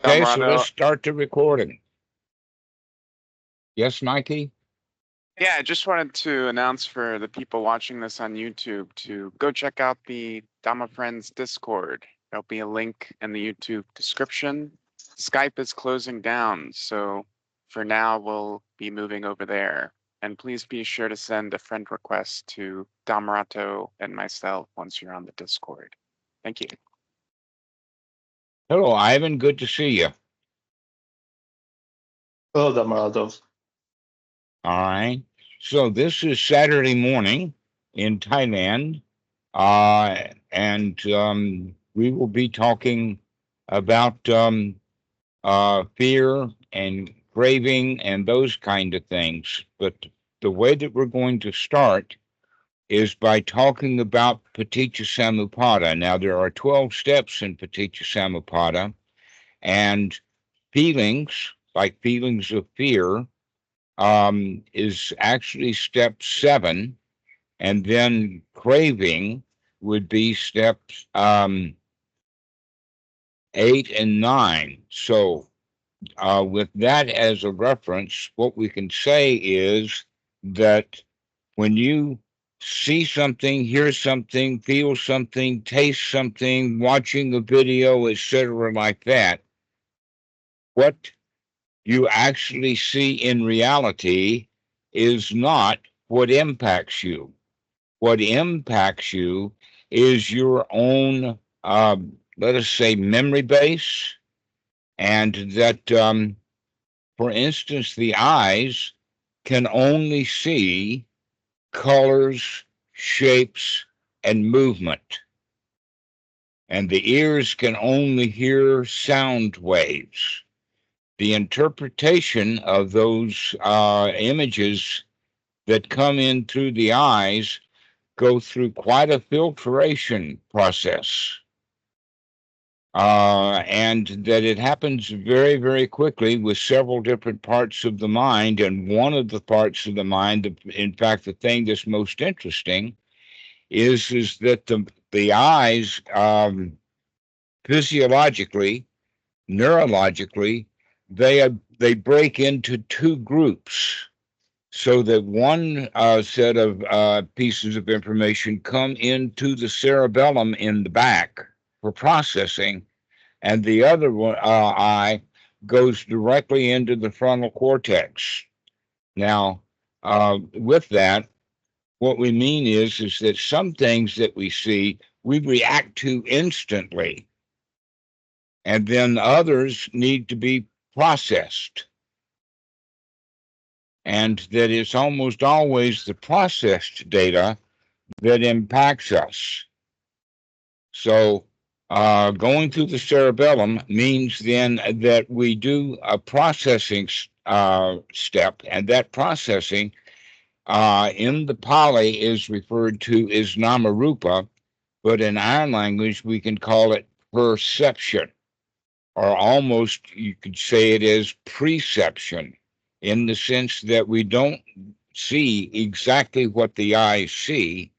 Okay, so let's Dhammarato. start the recording. Yes, Mikey? Yeah, I just wanted to announce for the people watching this on YouTube to go check out the Dhamma Friends Discord. There'll be a link in the YouTube description. Skype is closing down, so for now we'll be moving over there. And please be sure to send a friend request to Dhammarato and myself once you're on the Discord. Thank you. Hello, Ivan. Good to see you. Hello, Dhammarato. All right. So this is Saturday morning in Thailand, and we will be talking about fear and craving and those kind of things. But the way that we're going to start is by talking about Paticca Samuppada. Now, there are 12 steps in Paticca Samuppada, and feelings, like feelings of fear, is actually step 7, and then craving would be steps 8 and 9. So, with that as a reference, what we can say is that when you see something, hear something, feel something, taste something, watching a video, etc., like that, what you actually see in reality is not what impacts you. What impacts you is your own, let us say, memory base, and that, for instance, the eyes can only see colors, shapes, and movement, and the ears can only hear sound waves. The interpretation of those images that come in through the eyes go through quite a filtration process. And that it happens very, very quickly with several different parts of the mind. And one of the parts of the mind, in fact, the thing that's most interesting is that the eyes, physiologically, neurologically, they break into two groups, so that one set of pieces of information come into the cerebellum in the back for processing, and the other one, eye goes directly into the frontal cortex. Now, with that, what we mean is that some things that we see, we react to instantly, and then others need to be processed. And that it's almost always the processed data that impacts us. So, going through the cerebellum means then that we do a processing step, and that processing in the Pali is referred to as Namarupa, but in our language we can call it perception, or almost you could say it as preception, in the sense that we don't see exactly what the eyes see.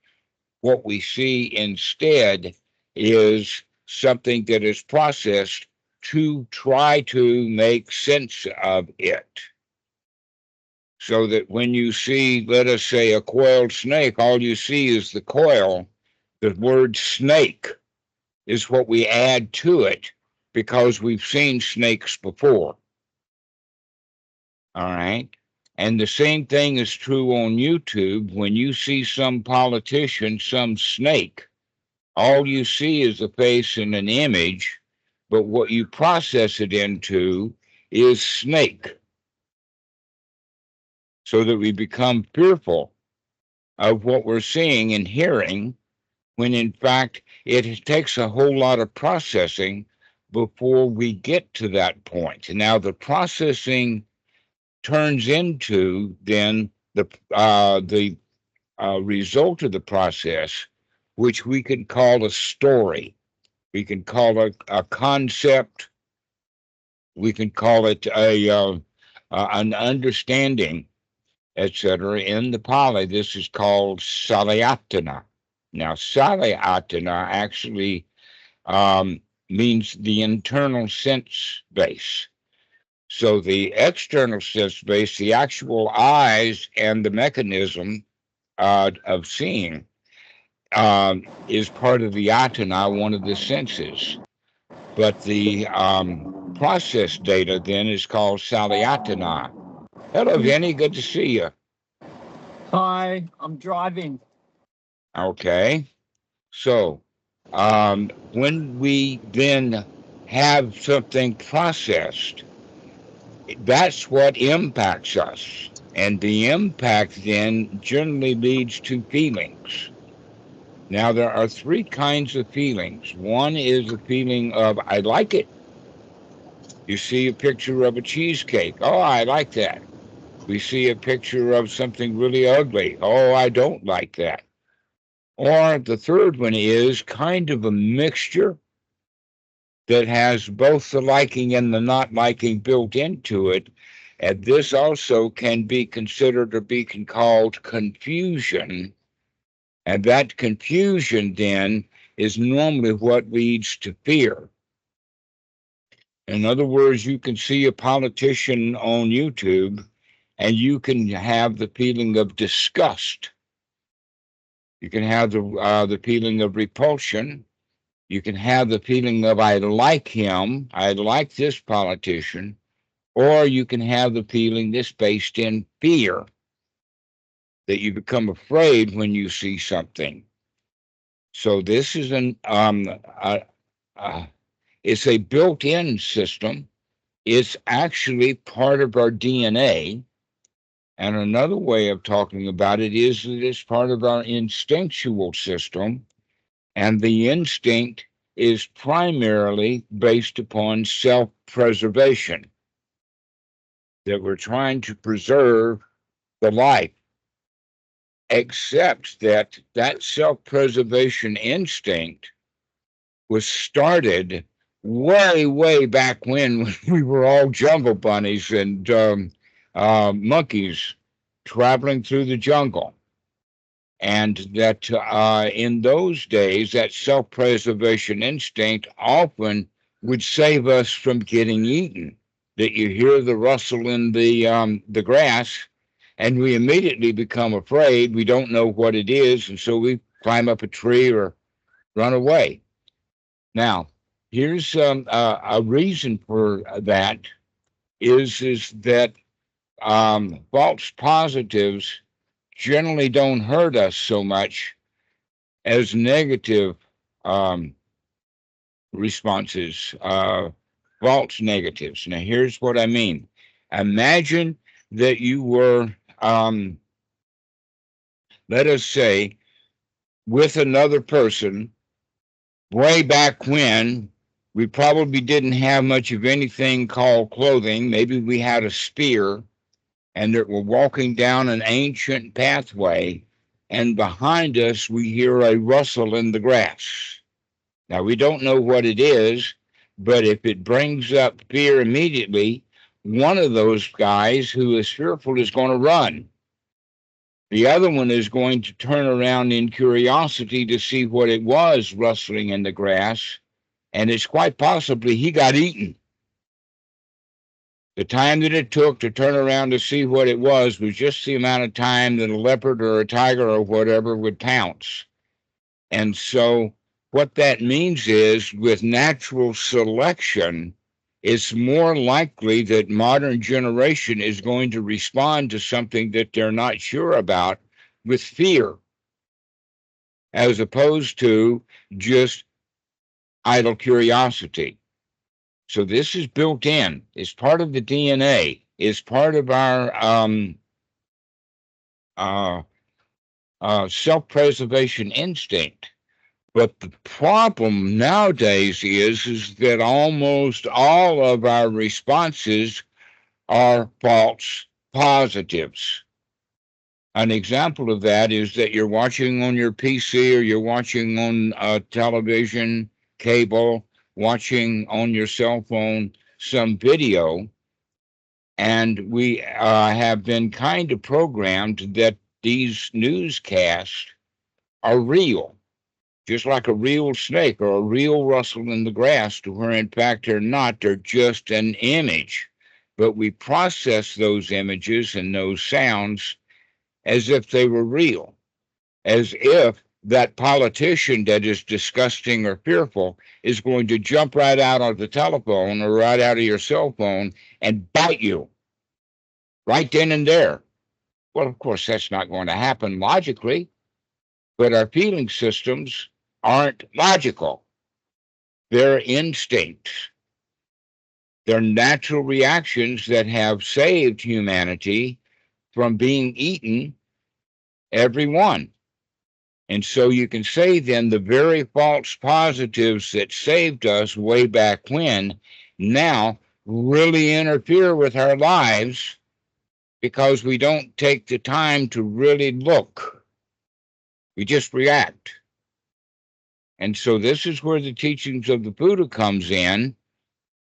What we see instead is something that is processed to try to make sense of it. So that when you see, let us say, a coiled snake, all you see is the coil. The word snake is what we add to it because we've seen snakes before. All right. And the same thing is true on YouTube. When you see some politician, some snake, all you see is a face and an image, but what you process it into is snake, so that we become fearful of what we're seeing and hearing, when in fact it takes a whole lot of processing before we get to that point. Now, the processing turns into then the result of the process, which we can call a story. We can call it a concept. We can call it an understanding, etc. In the Pali, this is called Salayatana. Now, Salayatana actually, um, means the internal sense base. So the external sense base, the actual eyes and the mechanism of seeing, is part of the yatana, one of the senses. But the process data then is called salayatana. Hello, Vinny. Good to see you. Hi, I'm driving. Okay. So when we then have something processed, that's what impacts us. And the impact then generally leads to feelings. Now, there are three kinds of feelings. One is the feeling of, I like it. You see a picture of a cheesecake. Oh, I like that. We see a picture of something really ugly. Oh, I don't like that. Or the third one is kind of a mixture that has both the liking and the not liking built into it. And this also can be considered or be called confusion. And that confusion then is normally what leads to fear. In other words, you can see a politician on YouTube and you can have the feeling of disgust. You can have the feeling of repulsion. You can have the feeling of, I like him, I like this politician, or you can have the feeling that's based in fear, that you become afraid when you see something. So this is it's a built-in system. It's actually part of our DNA. And another way of talking about it is that it's part of our instinctual system. And the instinct is primarily based upon self-preservation, that we're trying to preserve the life, except that that self-preservation instinct was started way, way back when we were all jungle bunnies and monkeys traveling through the jungle. And that in those days, that self preservation instinct often would save us from getting eaten. That you hear the rustle in the grass, and we immediately become afraid. We don't know what it is, and so we climb up a tree or run away. Now, here's a reason for that is that false positives generally don't hurt us so much as negative um, responses, false negatives. Now, here's what I mean. Imagine that you were, let us say, with another person way back when we probably didn't have much of anything called clothing. Maybe we had a spear and that we're walking down an ancient pathway, and behind us we hear a rustle in the grass. Now, we don't know what it is, but if it brings up fear immediately, one of those guys who is fearful is going to run. The other one is going to turn around in curiosity to see what it was rustling in the grass, and it's quite possibly he got eaten. The time that it took to turn around to see what it was just the amount of time that a leopard or a tiger or whatever would pounce. And so what that means is with natural selection, it's more likely that modern generation is going to respond to something that they're not sure about with fear, as opposed to just idle curiosity. So this is built in. It's part of the DNA. It's part of our uh, self-preservation instinct. But the problem nowadays is that almost all of our responses are false positives. An example of that is that you're watching on your PC or you're watching on television, cable, watching on your cell phone some video, and we have been kind of programmed that these newscasts are real. just like a real snake or a real rustle in the grass, to where in fact they're not, they're just an image. But we process those images and those sounds as if they were real, as if that politician that is disgusting or fearful is going to jump right out of the telephone or right out of your cell phone and bite you right then and there. Well, of course, that's not going to happen logically, but our feeling systems aren't logical. They're instincts. They're natural reactions that have saved humanity from being eaten, every one. And so you can say then the very false positives that saved us way back when now really interfere with our lives because we don't take the time to really look. We just react. And so this is where the teachings of the Buddha comes in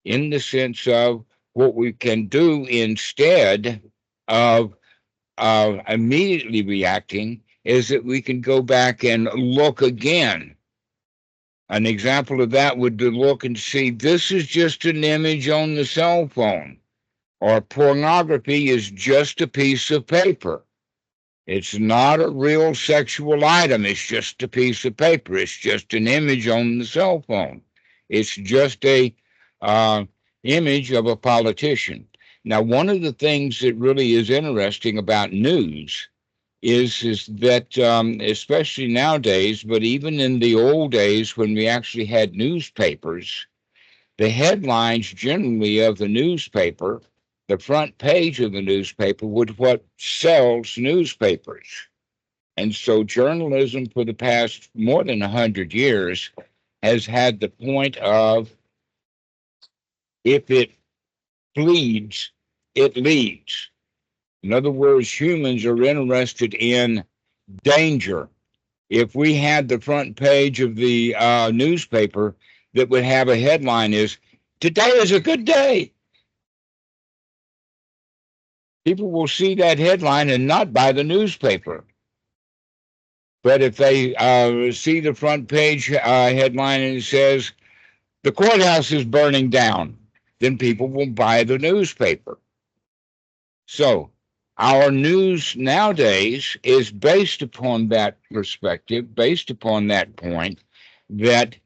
the sense of what we can do instead of immediately reacting is that we can go back and look again. An example of that would be look and see this is just an image on the cell phone, or pornography is just a piece of paper. It's not a real sexual item. It's just a piece of paper. It's just an image on the cell phone. It's just a uh, image of a politician. Now, one of the things that really is interesting about news is that especially nowadays, but even in the old days when we actually had newspapers, the headlines generally of the newspaper, the front page of the newspaper, would what sells newspapers. And so journalism for the past more than 100 years has had the point of if it bleeds, it leads. In other words, humans are interested in danger. If we had the front page of the newspaper that would have a headline is, "Today is a good day," people will see that headline and not buy the newspaper. But if they see the front page headline and it says, "The courthouse is burning down," then people will buy the newspaper. So our news nowadays is based upon that perspective, based upon that point that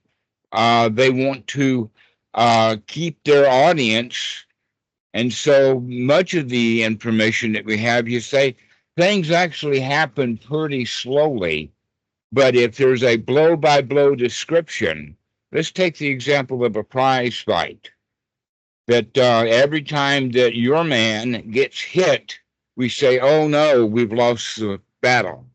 they want to keep their audience. And so much of the information that we have, you say, things actually happen pretty slowly. But if there's a blow by blow description, let's take the example of a prize fight. That every time that your man gets hit, we say, "Oh no, we've lost the battle."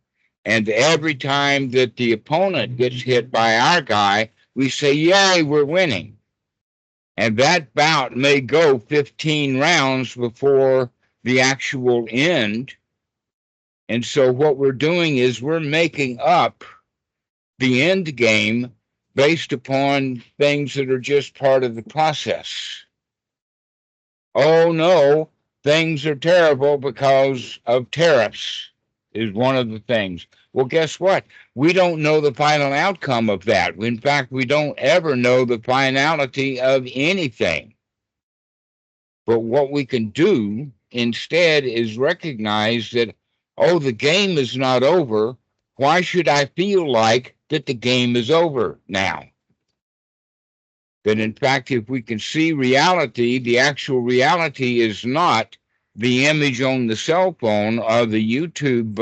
And every time that the opponent gets hit by our guy, we say, "Yay, we're winning." And that bout may go 15 rounds before the actual end. And so what we're doing is we're making up the end game based upon things that are just part of the process. Oh no, things are terrible because of tariffs, is one of the things. Well, guess what? We don't know the final outcome of that. In fact, we don't ever know the finality of anything. But what we can do instead is recognize that, oh, the game is not over. Why should I feel like that the game is over now? That in fact, if we can see reality, the actual reality is not the image on the cell phone or the YouTube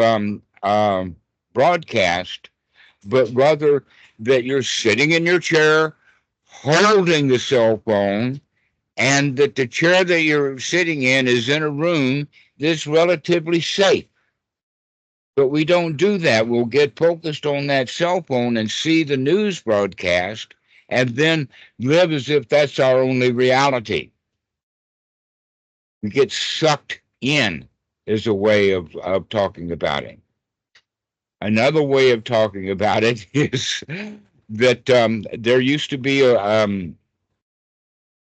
broadcast, but rather that you're sitting in your chair holding the cell phone, and that the chair that you're sitting in is in a room that's relatively safe. But we don't do that. We'll get focused on that cell phone and see the news broadcast and then live as if that's our only reality. We get sucked in is a way of talking about it. Another way of talking about it is that there used to be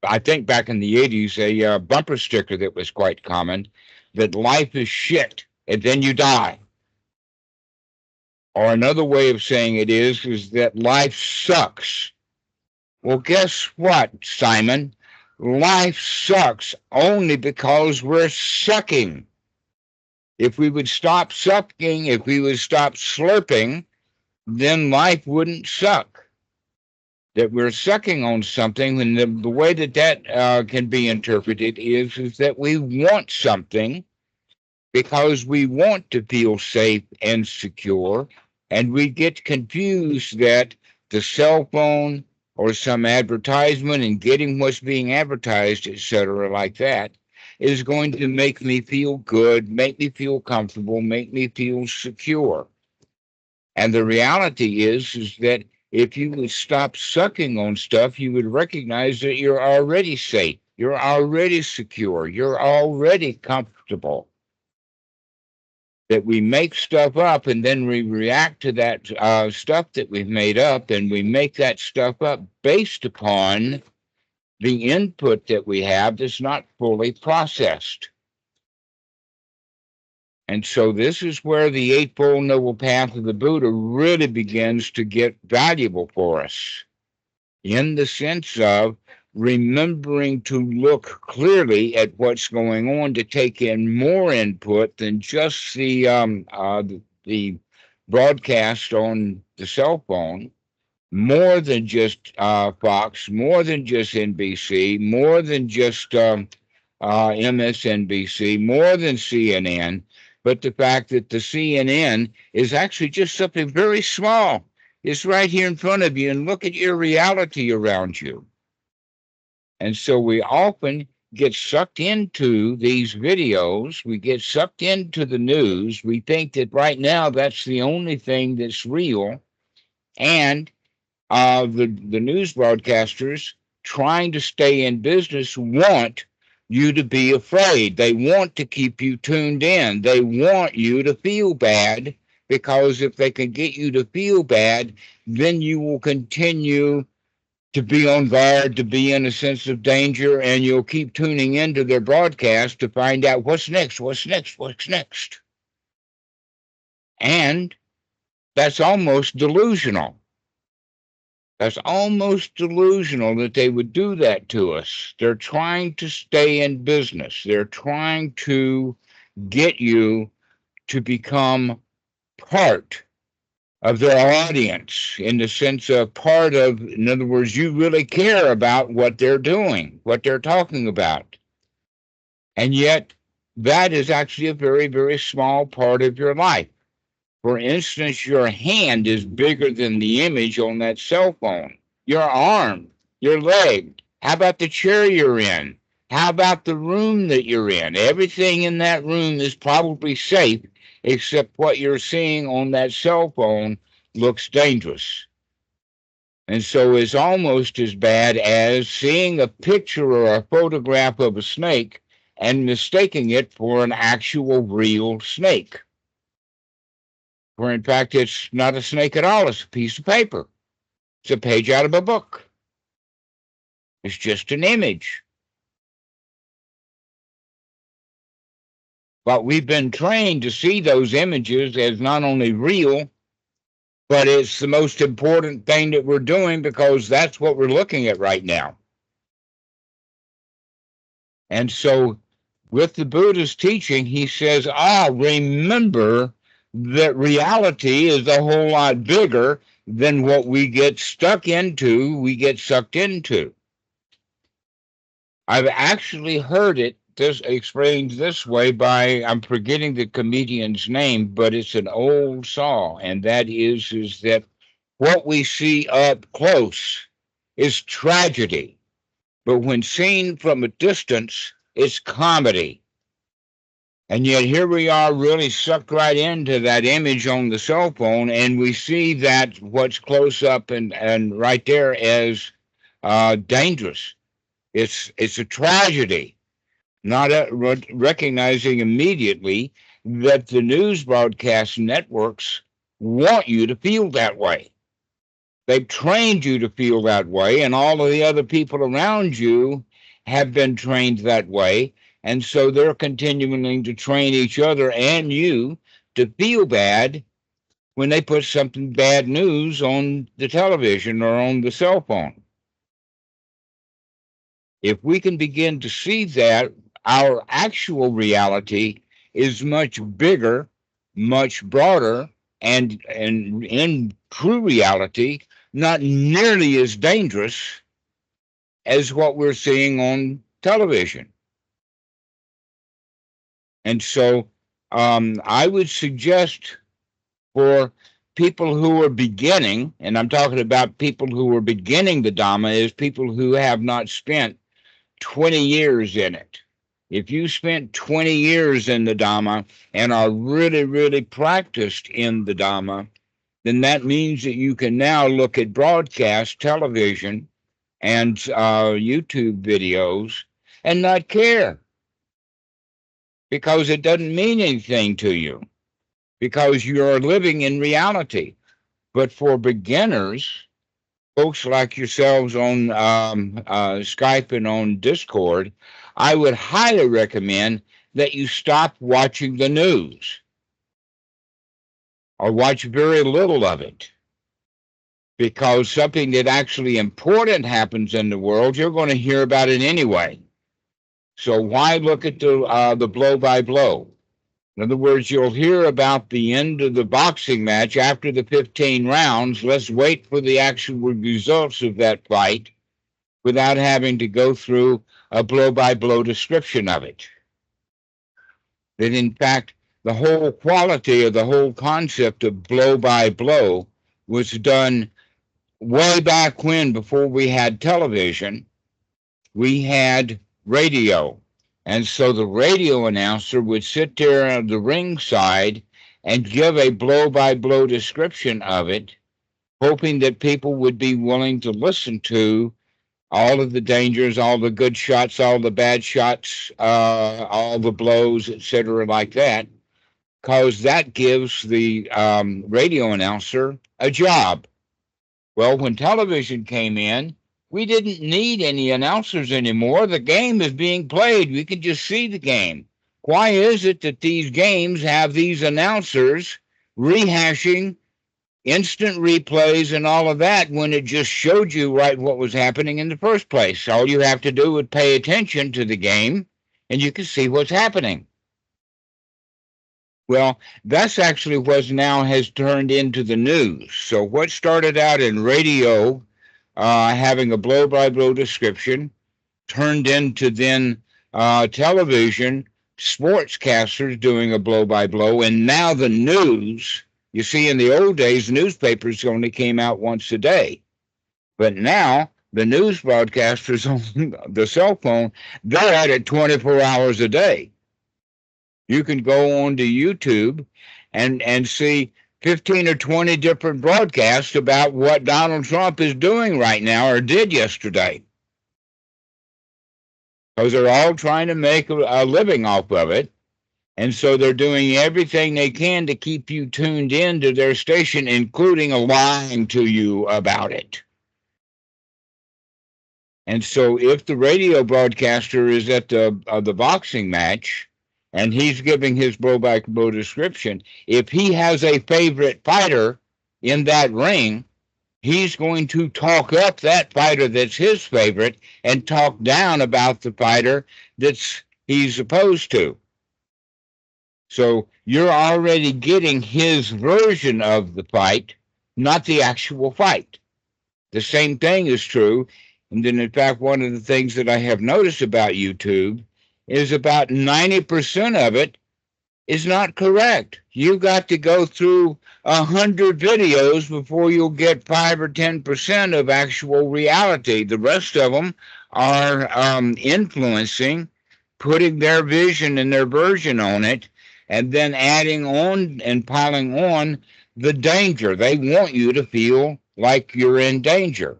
I think back in the 80s, a bumper sticker that was quite common, that life is shit and then you die. Or another way of saying it is that life sucks. Well, guess what, Simon? Life sucks only because we're sucking. If we would stop sucking, if we would stop slurping, then life wouldn't suck. That we're sucking on something, and the way that can be interpreted is that we want something because we want to feel safe and secure, and we get confused that the cell phone or some advertisement and getting what's being advertised, etc., like that, is going to make me feel good, make me feel comfortable, make me feel secure. And the reality is that if you would stop sucking on stuff, you would recognize that you're already safe, you're already secure, you're already comfortable. That we make stuff up and then we react to that stuff that we've made up, and we make that stuff up based upon the input that we have that's not fully processed. And so this is where the Eightfold Noble Path of the Buddha really begins to get valuable for us, in the sense of remembering to look clearly at what's going on, to take in more input than just the broadcast on the cell phone, more than just Fox, more than just NBC, more than just MSNBC, more than CNN, but the fact that the CNN is actually just something very small. It's right here in front of you, and look at your reality around you. And so we often get sucked into these videos. We get sucked into the news. We think that right now that's the only thing that's real. And the news broadcasters trying to stay in business want you to be afraid. They want to keep you tuned in. They want you to feel bad, because if they can get you to feel bad, then you will continue to be on guard, to be in a sense of danger, and you'll keep tuning into their broadcast to find out what's next, what's next, what's next. And that's almost delusional. That's almost delusional that they would do that to us. They're trying to stay in business. They're trying to get you to become part of their audience, in the sense of part of, in other words, you really care about what they're doing, what they're talking about. And yet, that is actually a very, very small part of your life. For instance, your hand is bigger than the image on that cell phone. Your arm, your leg. How about the chair you're in? How about the room that you're in? Everything in that room is probably safe, except what you're seeing on that cell phone looks dangerous. And so it's almost as bad as seeing a picture or a photograph of a snake and mistaking it for an actual real snake, where in fact it's not a snake at all. It's a piece of paper. It's a page out of a book. It's just an image. But we've been trained to see those images as not only real, but it's the most important thing that we're doing, because that's what we're looking at right now. And so with the Buddha's teaching, he says, remember that reality is a whole lot bigger than what we get sucked into. I've actually heard it explained this way by, I'm forgetting the comedian's name, but it's an old saw, and that is that what we see up close is tragedy, but when seen from a distance, it's comedy. And yet here we are, really sucked right into that image on the cell phone, and we see that what's close up and right there as dangerous. It's a tragedy, not recognizing immediately that the news broadcast networks want you to feel that way. They've trained you to feel that way, and all of the other people around you have been trained that way. And so they're continuing to train each other and you to feel bad when they put something bad news on the television or on the cell phone. If we can begin to see that our actual reality is much bigger, much broader, and in true reality, not nearly as dangerous as what we're seeing on television. And so I would suggest for people who are beginning, and I'm talking about people who are beginning the Dhamma, is people who have not spent 20 years in it. If you spent 20 years in the Dhamma and are really, really practiced in the Dhamma, then that means that you can now look at broadcast television and YouTube videos and not care because it doesn't mean anything to you because you're living in reality. But for beginners, folks like yourselves on Skype and on Discord, I would highly recommend that you stop watching the news or watch very little of it. Because something that actually important happens in the world, you're going to hear about it anyway. So why look at the blow by blow? In other words, you'll hear about the end of the boxing match after the 15 rounds. Let's wait for the actual results of that fight without having to go through a blow-by-blow description of it. That, in fact, the whole quality of the whole concept of blow-by-blow was done way back when, before we had television, we had radio. And so the radio announcer would sit there on the ringside and give a blow-by-blow description of it, hoping that people would be willing to listen to all of the dangers, all the good shots, all the bad shots, all the blows, etc., like that, because that gives the radio announcer a job. Well, when television came in, we didn't need any announcers anymore. The game is being played. We can just see the game. Why is it that these games have these announcers rehashing instant replays and all of that when it just showed you right what was happening in the first place? All you have to do is pay attention to the game and you can see what's happening. Well, that's actually what now has turned into the news. So what started out in radio, having a blow-by-blow description, turned into then television, sportscasters doing a blow-by-blow, and now the news. You see, in the old days, newspapers only came out once a day. But now, the news broadcasters on the cell phone, they're at it 24 hours a day. You can go on to YouTube and see 15 or 20 different broadcasts about what Donald Trump is doing right now or did yesterday. Because they're all trying to make a living off of it. And so they're doing everything they can to keep you tuned in to their station, including lying to you about it. And so if the radio broadcaster is at the boxing match and he's giving his blow-by-blow description, if he has a favorite fighter in that ring, he's going to talk up that fighter that's his favorite and talk down about the fighter that's he's opposed to. So you're already getting his version of the fight, not the actual fight. The same thing is true. And then, in fact, one of the things that I have noticed about YouTube is about 90% of it is not correct. You got to go through 100 videos before you'll get 5 or 10% of actual reality. The rest of them are influencing, putting their vision and their version on it, and then adding on and piling on the danger. They want you to feel like you're in danger.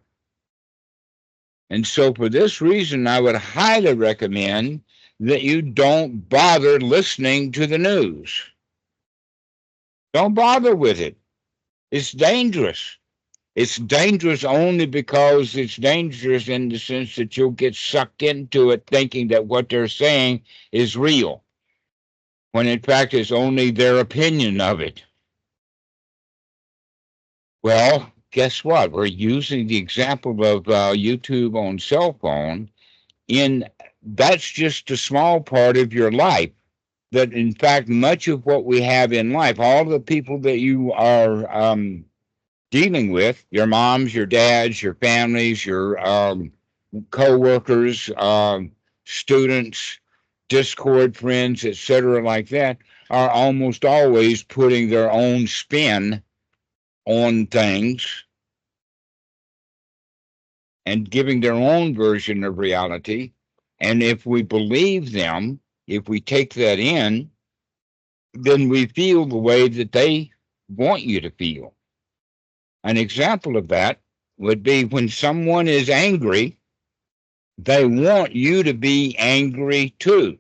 And so for this reason, I would highly recommend that you don't bother listening to the news. Don't bother with it. It's dangerous. It's dangerous only because it's dangerous in the sense that you'll get sucked into it thinking that what they're saying is real, when in fact it's only their opinion of it. Well, guess what? We're using the example of YouTube on cell phone. In That's just a small part of your life. That in fact, much of what we have in life, all the people that you are dealing with, your moms, your dads, your families, your co-workers, students, Discord friends, etc., like that, are almost always putting their own spin on things and giving their own version of reality. And if we believe them, if we take that in, then we feel the way that they want you to feel. An example of that would be when someone is angry, they want you to be angry too.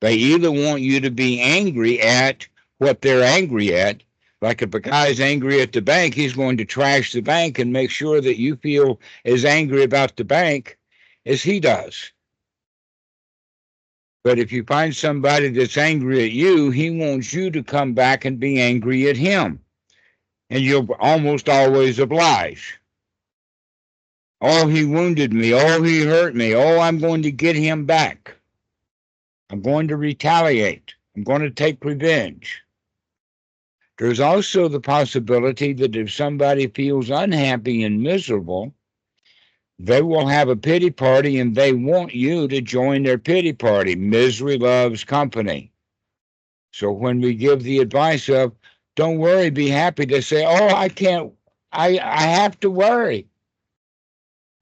They either want you to be angry at what they're angry at. Like if a guy's angry at the bank, he's going to trash the bank and make sure that you feel as angry about the bank as he does. But if you find somebody that's angry at you, he wants you to come back and be angry at him. And you'll almost always oblige. Oh, he wounded me. Oh, he hurt me. Oh, I'm going to get him back. I'm going to retaliate. I'm going to take revenge. There's also the possibility that if somebody feels unhappy and miserable, they will have a pity party and they want you to join their pity party. Misery loves company. So when we give the advice of, don't worry, be happy, they say, oh, I can't, I have to worry.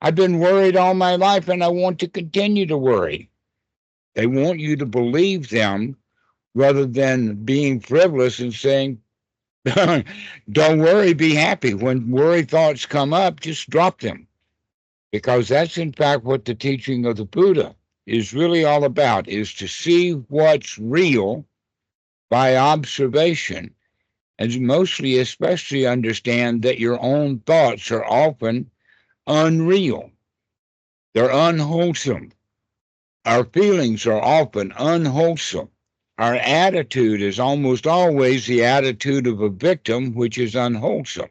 I've been worried all my life and I want to continue to worry. They want you to believe them rather than being frivolous and saying, don't worry, be happy. When worry thoughts come up, just drop them. Because that's in fact what the teaching of the Buddha is really all about, is to see what's real by observation, and mostly especially understand that your own thoughts are often unreal. They're unwholesome. Our feelings are often unwholesome. Our attitude is almost always the attitude of a victim, which is unwholesome.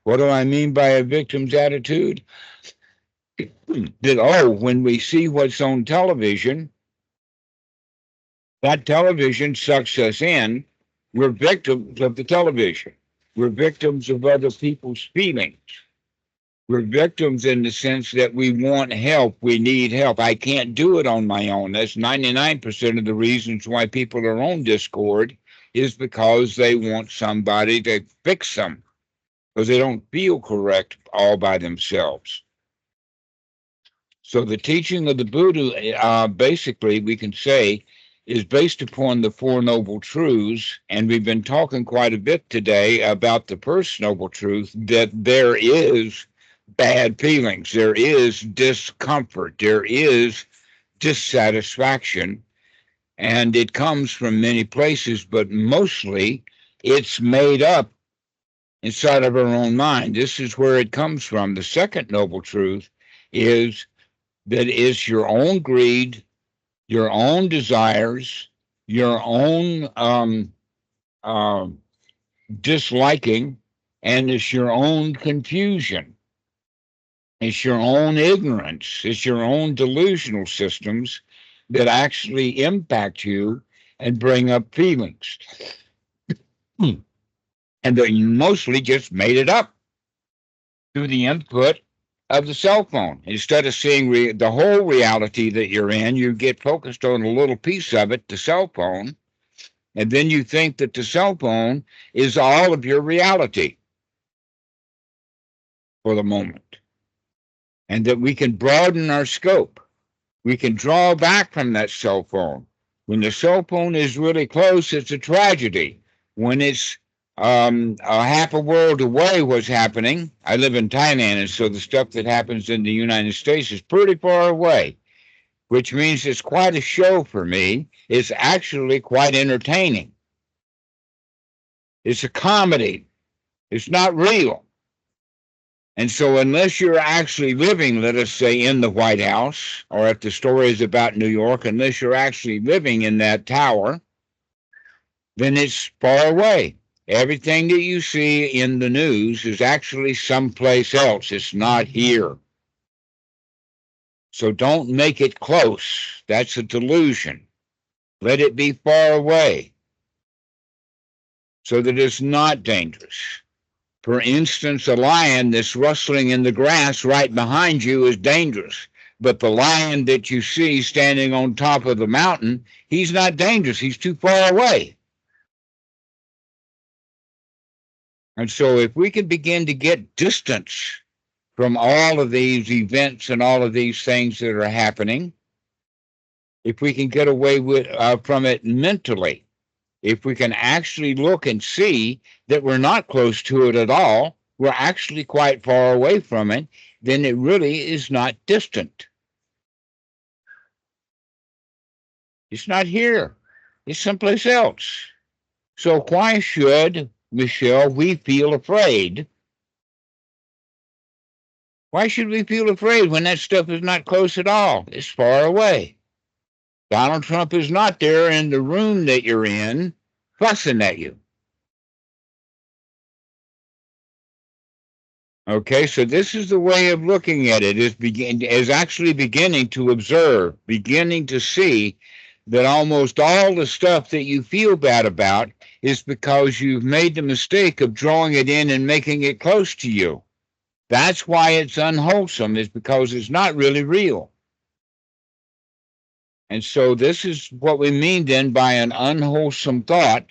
What do I mean by a victim's attitude? That, oh, when we see what's on television, that television sucks us in. We're victims of the television. We're victims of other people's feelings. We're victims in the sense that we want help. We need help. I can't do it on my own. That's 99% of the reasons why people are on Discord, is because they want somebody to fix them, because they don't feel correct all by themselves. So the teaching of the Buddha, basically, we can say, is based upon the Four Noble Truths. And we've been talking quite a bit today about the first Noble Truth, that there is bad feelings, there is discomfort, there is dissatisfaction, and it comes from many places, but mostly it's made up inside of our own mind. This is where it comes from. The second Noble Truth is that it's your own greed, your own desires, your own disliking, and it's your own confusion. It's your own ignorance. It's your own delusional systems that actually impact you and bring up feelings. And that you mostly just made it up through the input of the cell phone. Instead of seeing the whole reality that you're in, you get focused on a little piece of it, the cell phone, and then you think that the cell phone is all of your reality for the moment, and that we can broaden our scope. We can draw back from that cell phone. When the cell phone is really close, it's a tragedy. When it's a half a world away, what's happening? I live in Thailand, and so the stuff that happens in the United States is pretty far away, which means it's quite a show for me. It's actually quite entertaining. It's a comedy. It's not real. And so unless you're actually living, let us say, in the White House, or if the story is about New York, unless you're actually living in that tower, then it's far away. Everything that you see in the news is actually someplace else. It's not here. So don't make it close. That's a delusion. Let it be far away so that it's not dangerous. For instance, a lion that's rustling in the grass right behind you is dangerous. But the lion that you see standing on top of the mountain, he's not dangerous. He's too far away. And so if we can begin to get distance from all of these events and all of these things that are happening, if we can get away from it mentally, if we can actually look and see that we're not close to it at all, we're actually quite far away from it, then it really is not distant. It's not here. It's someplace else. So why should, Michelle, we feel afraid? Why should we feel afraid when that stuff is not close at all? It's far away. Donald Trump is not there in the room that you're in fussing at you. Okay, so this is the way of looking at it, is actually beginning to observe, beginning to see that almost all the stuff that you feel bad about is because you've made the mistake of drawing it in and making it close to you. That's why it's unwholesome, is because it's not really real. And so this is what we mean then by an unwholesome thought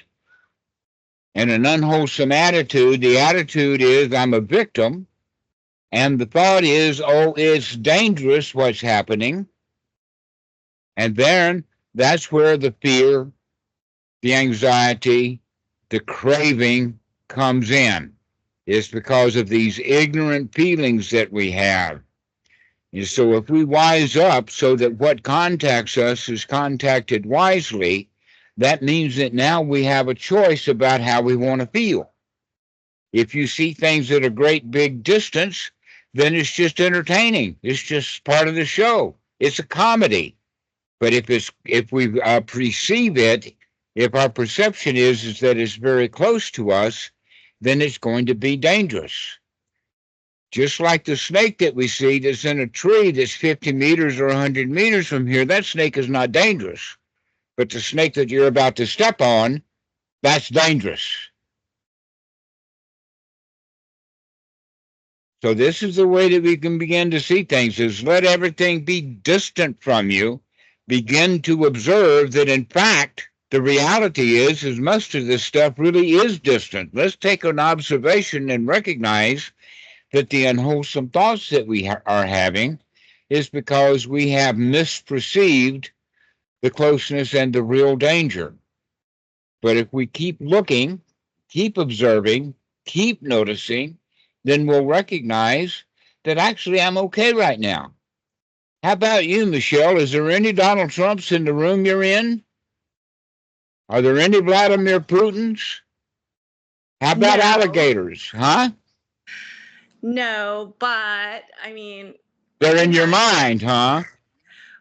and an unwholesome attitude. The attitude is I'm a victim. And the thought is, oh, it's dangerous what's happening. And then that's where the fear, the anxiety, the craving comes in. It's because of these ignorant feelings that we have. And so if we wise up so that what contacts us is contacted wisely, that means that now we have a choice about how we want to feel. If you see things at a great big distance, then it's just entertaining. It's just part of the show. It's a comedy. But if we perceive it, if our perception is that it's very close to us, then it's going to be dangerous. Just like the snake that we see that's in a tree that's 50 meters or 100 meters from here, that snake is not dangerous. But the snake that you're about to step on, that's dangerous. So this is the way that we can begin to see things, is let everything be distant from you. Begin to observe that, in fact, the reality is most of this stuff really is distant. Let's take an observation and recognize that the unwholesome thoughts that we are having is because we have misperceived the closeness and the real danger. But if we keep looking, keep observing, keep noticing, then we'll recognize that actually I'm okay right now. How about you, Michelle? Is there any Donald Trumps in the room you're in? Are there any Vladimir Putins? How about No. alligators? Huh? No, but I mean, They're in your mind, huh?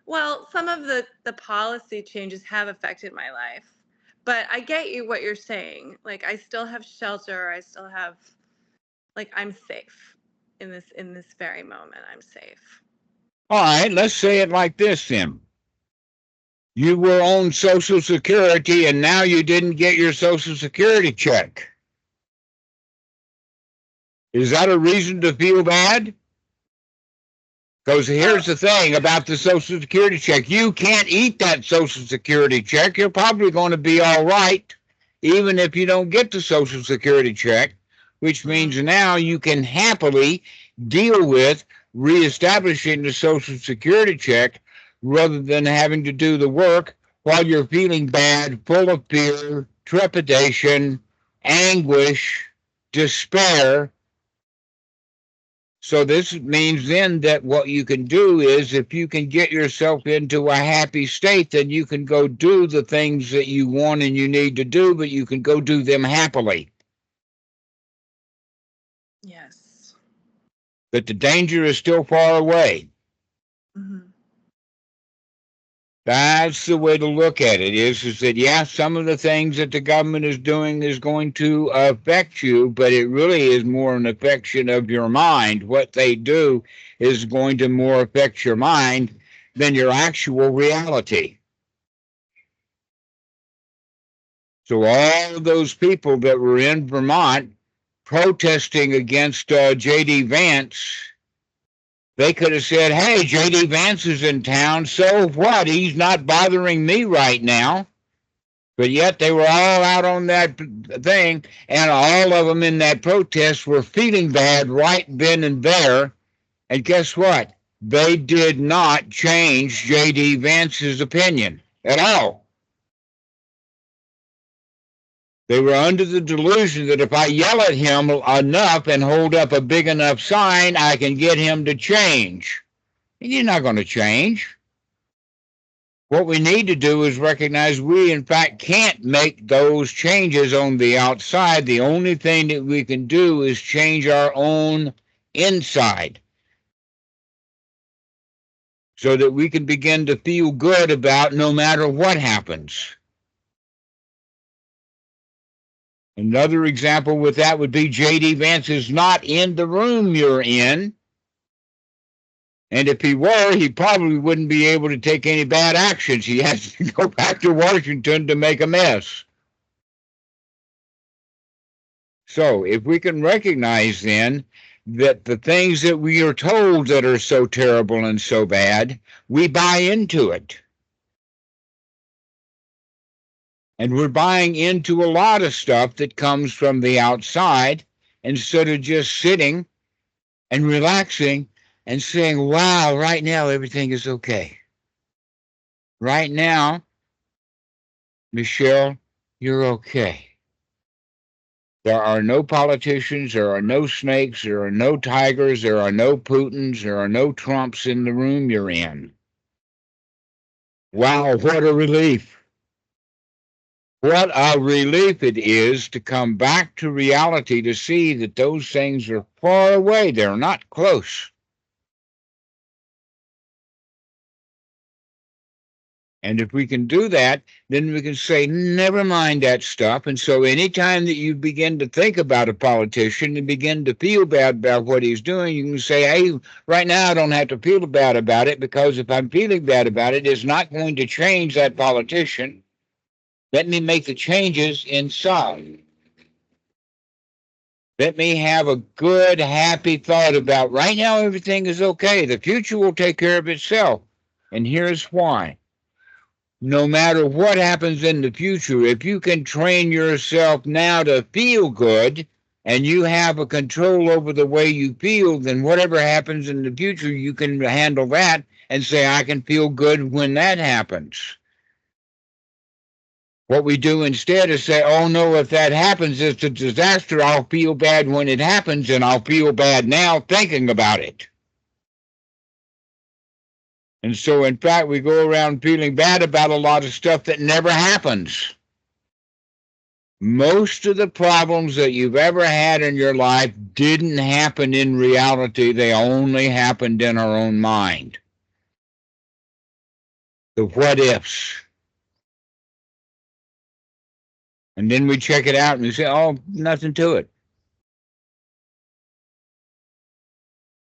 well, some of the policy changes have affected my life. But I get you what you're saying. Like I still have shelter, I still have like I'm safe in this very moment. I'm safe. All right, let's say it like this then. You were on Social Security and now you didn't get your Social Security check. Is that a reason to feel bad? Because here's the thing about the Social Security check. You can't eat that Social Security check. You're probably going to be all right, even if you don't get the Social Security check, which means now you can happily deal with reestablishing the Social Security check rather than having to do the work while you're feeling bad, full of fear, trepidation, anguish, despair. So this means then that what you can do is if you can get yourself into a happy state, then you can go do the things that you want and you need to do, but you can go do them happily. Yes. But the danger is still far away. Mm-hmm. That's the way to look at it, is that, yeah, some of the things that the government is doing is going to affect you, but it really is more an affection of your mind. What they do is going to more affect your mind than your actual reality. So all of those people that were in Vermont protesting against J.D. Vance, they could have said, hey, J.D. Vance is in town, so what? He's not bothering me right now. But yet they were all out on that thing, and all of them in that protest were feeling bad right then and there. And guess what? They did not change J.D. Vance's opinion at all. They were under the delusion that if I yell at him enough and hold up a big enough sign, I can get him to change. He's not going to change. What we need to do is recognize we, in fact, can't make those changes on the outside. The only thing that we can do is change our own inside so that we can begin to feel good about no matter what happens. Another example with that would be J.D. Vance is not in the room you're in. And if he were, he probably wouldn't be able to take any bad actions. He has to go back to Washington to make a mess. So if we can recognize then that the things that we are told that are so terrible and so bad, we buy into it. And we're buying into a lot of stuff that comes from the outside instead of just sitting and relaxing and saying, wow, right now everything is okay. Right now, Michelle, you're okay. There are no politicians, there are no snakes, there are no tigers, there are no Putins, there are no Trumps in the room you're in. Wow, what a relief. What a relief it is to come back to reality, to see that those things are far away. They're not close. And if we can do that, then we can say, never mind that stuff. And so anytime that you begin to think about a politician and begin to feel bad about what he's doing, you can say, hey, right now I don't have to feel bad about it, because if I'm feeling bad about it, it's not going to change that politician. Let me make the changes inside. Let me have a good, happy thought about right now everything is okay. The future will take care of itself. And here's why. No matter what happens in the future, if you can train yourself now to feel good and you have a control over the way you feel, then whatever happens in the future, you can handle that and say, I can feel good when that happens. What we do instead is say, oh no, if that happens, it's a disaster. I'll feel bad when it happens, and I'll feel bad now thinking about it. And so, in fact, we go around feeling bad about a lot of stuff that never happens. Most of the problems that you've ever had in your life didn't happen in reality. They only happened in our own mind. The what ifs. And then we check it out and we say, oh, nothing to it.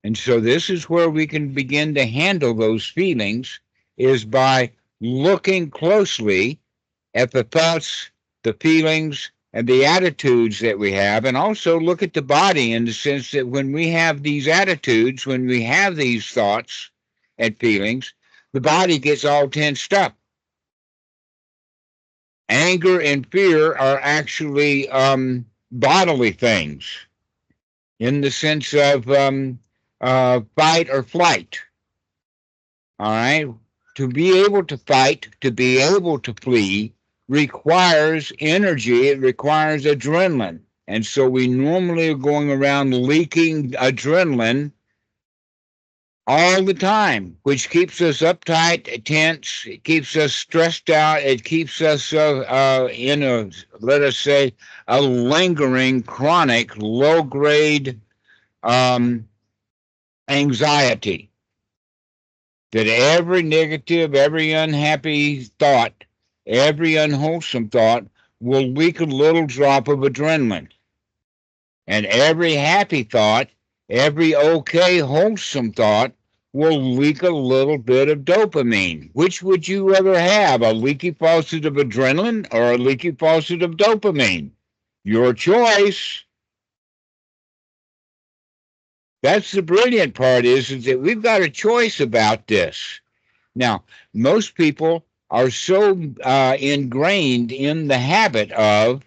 And so this is where we can begin to handle those feelings, is by looking closely at the thoughts, the feelings, and the attitudes that we have, and also look at the body in the sense that when we have these attitudes, when we have these thoughts and feelings, the body gets all tensed up. Anger and fear are actually bodily things in the sense of fight or flight. All right? To be able to fight, to be able to flee, requires energy. It requires adrenaline. And so we normally are going around leaking adrenaline all the time, which keeps us uptight, tense. It keeps us stressed out. It keeps us in a, let us say, a lingering, chronic, low-grade anxiety. that every negative, every unhappy thought, every unwholesome thought will leak a little drop of adrenaline. And every happy thought, every okay, wholesome thought will leak a little bit of dopamine. Which would you rather have, a leaky faucet of adrenaline or a leaky faucet of dopamine? Your choice. That's the brilliant part is that we've got a choice about this. Now, most people are so ingrained in the habit of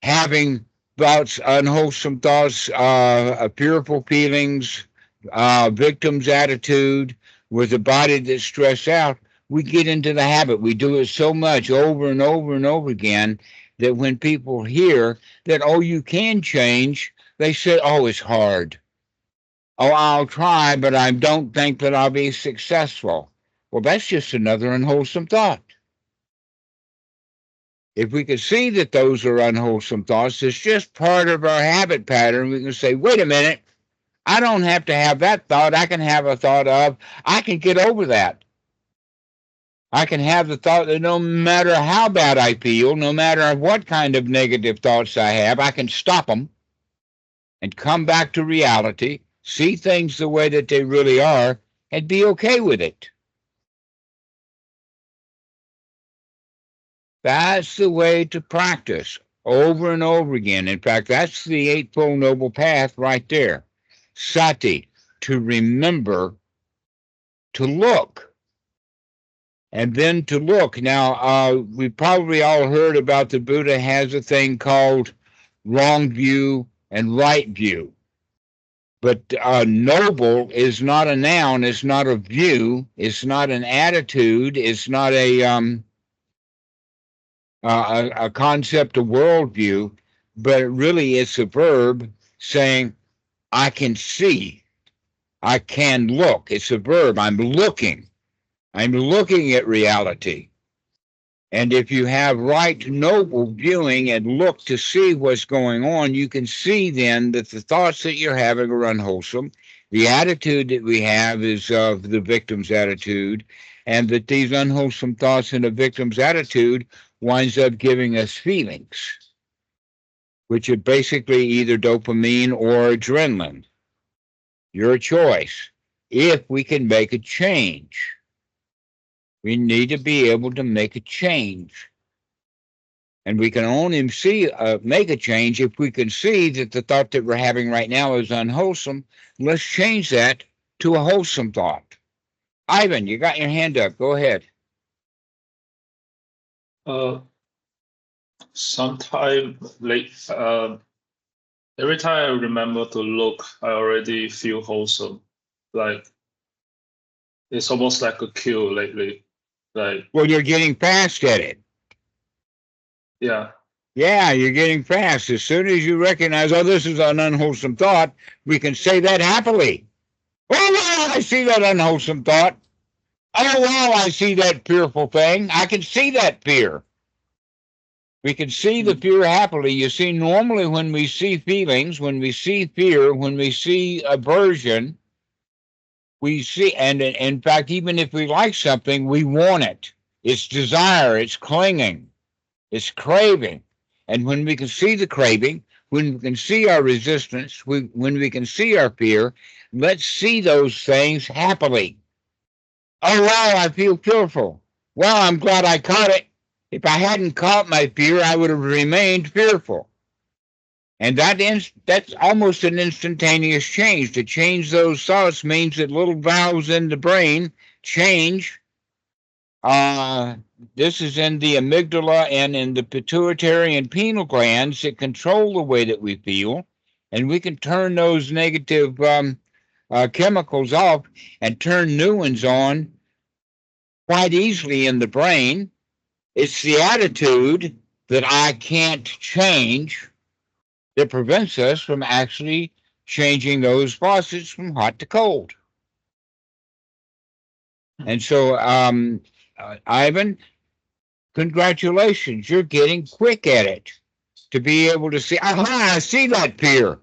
having thoughts, unwholesome thoughts, fearful feelings, victim's attitude, with a body that's stressed out, we get into the habit. We do it so much over and over and over again that when people hear that, oh, you can change, they say, oh, it's hard. Oh, I'll try, but I don't think that I'll be successful. Well, that's just another unwholesome thought. If we could see that those are unwholesome thoughts, it's just part of our habit pattern. We can say, wait a minute, I don't have to have that thought. I can have a thought of, I can get over that. I can have the thought that no matter how bad I feel, no matter what kind of negative thoughts I have, I can stop them and come back to reality, see things the way that they really are, and be okay with it. That's the way to practice over and over again. In fact, that's the Eightfold Noble Path right there. Sati, to remember to look. And then to look. Now, we probably all heard about the Buddha has a thing called wrong view and right view. But noble is not a noun. It's not a view. It's not an attitude. It's not a concept of worldview, but really it's a verb saying, I can see, I can look. It's a verb. I'm looking at reality. And if you have right noble viewing and look to see what's going on, you can see then that the thoughts that you're having are unwholesome. The attitude that we have is of the victim's attitude, and that these unwholesome thoughts in a victim's attitude winds up giving us feelings, which are basically either dopamine or adrenaline. Your choice. If we can make a change, we need to be able to make a change. And we can only make a change if we can see that the thought that we're having right now is unwholesome. Let's change that to a wholesome thought. Ivan, you got your hand up. Go ahead. Sometime late, every time I remember to look, I already feel wholesome. Like it's almost like a cue lately. Like, well, you're getting fast at it. Yeah. Yeah, you're getting fast. As soon as you recognize, oh, this is an unwholesome thought, we can say that happily. Oh, wow, I see that unwholesome thought. Oh, wow, I see that fearful thing. I can see that fear. We can see the fear happily. You see, normally when we see feelings, when we see fear, when we see aversion, we see, and in fact, even if we like something, we want it. It's desire, it's clinging, it's craving. And when we can see the craving, when we can see our resistance, when we can see our fear, let's see those things happily. Oh, wow, I feel fearful. Well, I'm glad I caught it. If I hadn't caught my fear, I would have remained fearful. And that's almost an instantaneous change. To change those thoughts means that little valves in the brain change. This is in the amygdala and in the pituitary and pineal glands that control the way that we feel. And we can turn those negative chemicals off and turn new ones on quite easily in the brain. It's the attitude that I can't change that prevents us from actually changing those faucets from hot to cold. And so, Ivan, congratulations. You're getting quick at it to be able to see, aha, I see that fear.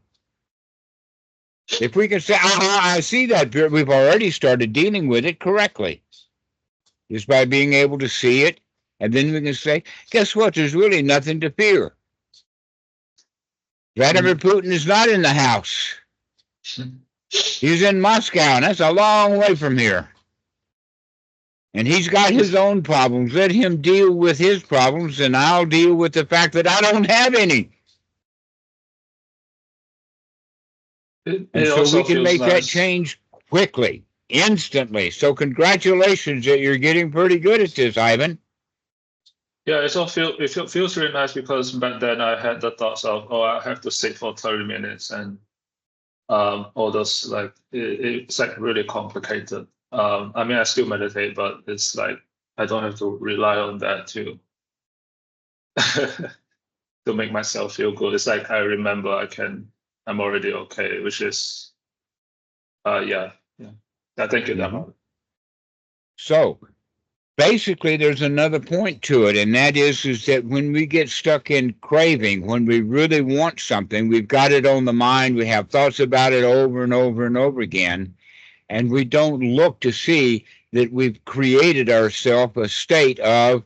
If we can say, I see that, we've already started dealing with it correctly. Just by being able to see it. And then we can say, guess what? There's really nothing to fear. Vladimir Putin is not in the house. He's in Moscow, and that's a long way from here. And he's got his own problems. Let him deal with his problems, and I'll deal with the fact that I don't have any. And so we can make that change quickly, instantly. So congratulations that you're getting pretty good at this, Ivan. Yeah, it feels really nice because back then I had the thoughts of, oh, I have to sit for 30 minutes and all those, like it's like really complicated. I mean, I still meditate, but it's like I don't have to rely on that to to make myself feel good. It's like I remember I'm already okay, which is yeah. Thank you, Dhamma. So basically there's another point to it, and that is that when we get stuck in craving, when we really want something, we've got it on the mind, we have thoughts about it over and over and over again, and we don't look to see that we've created ourselves a state of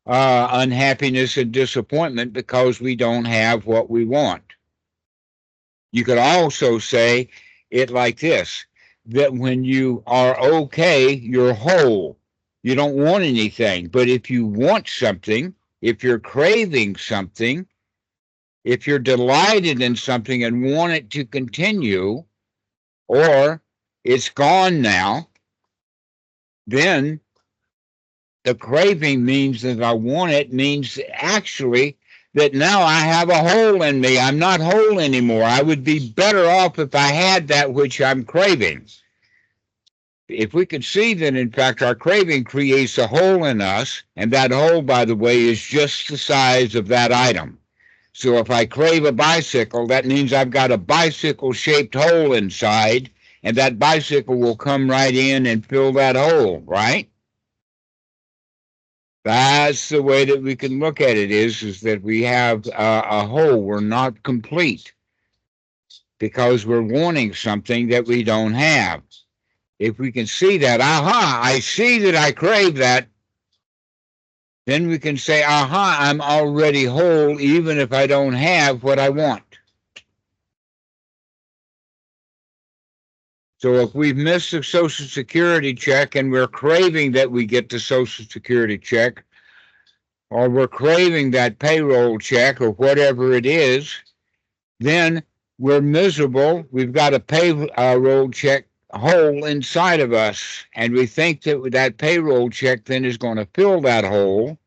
unhappiness and disappointment because we don't have what we want. You could also say it like this, that when you are okay, you're whole. You don't want anything. But if you want something, if you're craving something, if you're delighted in something and want it to continue, or it's gone now, then the craving means that I want it, means actually that now I have a hole in me. I'm not whole anymore. I would be better off if I had that which I'm craving. If we could see that, in fact, our craving creates a hole in us, and that hole, by the way, is just the size of that item. So if I crave a bicycle, that means I've got a bicycle-shaped hole inside, and that bicycle will come right in and fill that hole, right? That's the way that we can look at it, is that we have a hole. We're not complete because we're wanting something that we don't have. If we can see that, I see that I crave that, then we can say, I'm already whole even if I don't have what I want. So if we've missed the Social Security check and we're craving that we get the Social Security check, or we're craving that payroll check or whatever it is, then we're miserable. We've got a payroll check hole inside of us, and we think that that payroll check then is going to fill that hole.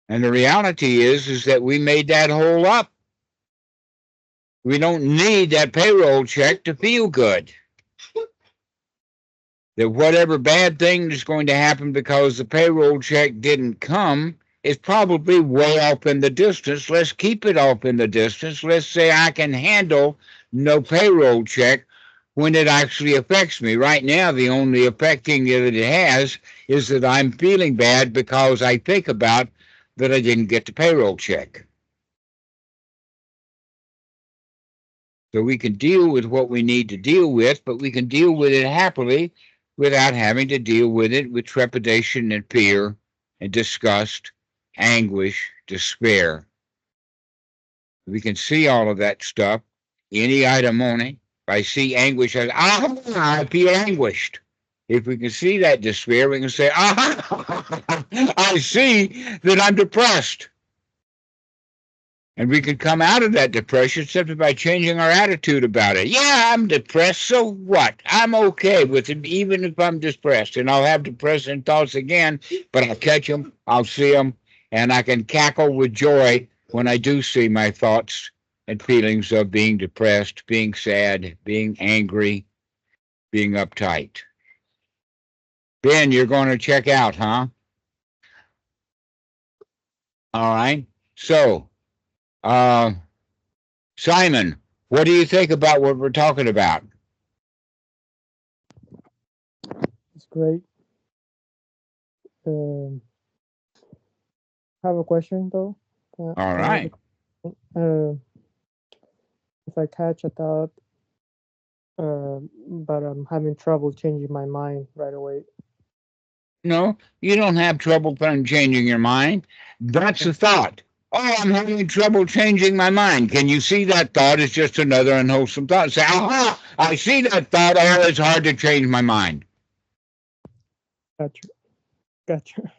And the reality is that we made that hole up. We don't need that payroll check to feel good. That whatever bad thing is going to happen because the payroll check didn't come is probably way off in the distance. Let's keep it off in the distance. Let's say I can handle no payroll check when it actually affects me. Right now, the only affecting that it has is that I'm feeling bad because I think about that I didn't get the payroll check. So we can deal with what we need to deal with, but we can deal with it happily without having to deal with it with trepidation and fear and disgust, anguish, despair. We can see all of that stuff, any item on it. If I see anguish, I feel anguished. If we can see that despair, we can say, I see that I'm depressed. And we can come out of that depression simply by changing our attitude about it. Yeah, I'm depressed, so what? I'm okay with it, even if I'm depressed. And I'll have depressing thoughts again, but I'll catch them, I'll see them, and I can cackle with joy when I do see my thoughts and feelings of being depressed, being sad, being angry, being uptight. Ben, you're going to check out, huh? All right. So, Simon, what do you think about what we're talking about? It's great. I have a question though. All right. If I catch a thought But I'm having trouble changing my mind right away. No, you don't have trouble changing your mind. That's the thought. Oh, I'm having trouble changing my mind. Can you see that thought is just another unwholesome thought? Say, aha, I see that thought. Oh, it's hard to change my mind. Gotcha. Gotcha.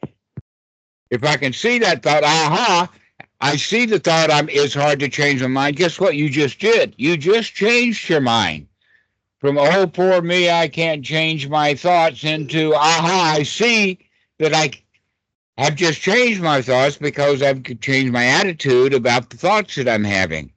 If I can see that thought, aha, I see the thought it's hard to change my mind. Guess what you just did? You just changed your mind. From, oh, poor me, I can't change my thoughts, into, aha, I see that I have just changed my thoughts because I've changed my attitude about the thoughts that I'm having.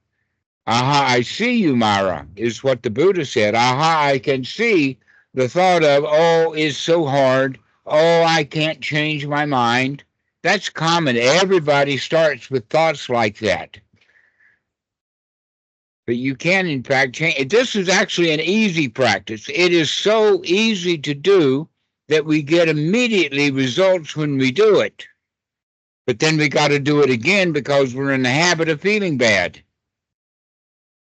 Aha, I see you, Mara, is what the Buddha said. Aha, I can see the thought of, oh, it's so hard. Oh, I can't change my mind. That's common. Everybody starts with thoughts like that. But you can, in fact, change. This is actually an easy practice. It is so easy to do that we get immediately results when we do it. But then we got to do it again because we're in the habit of feeling bad.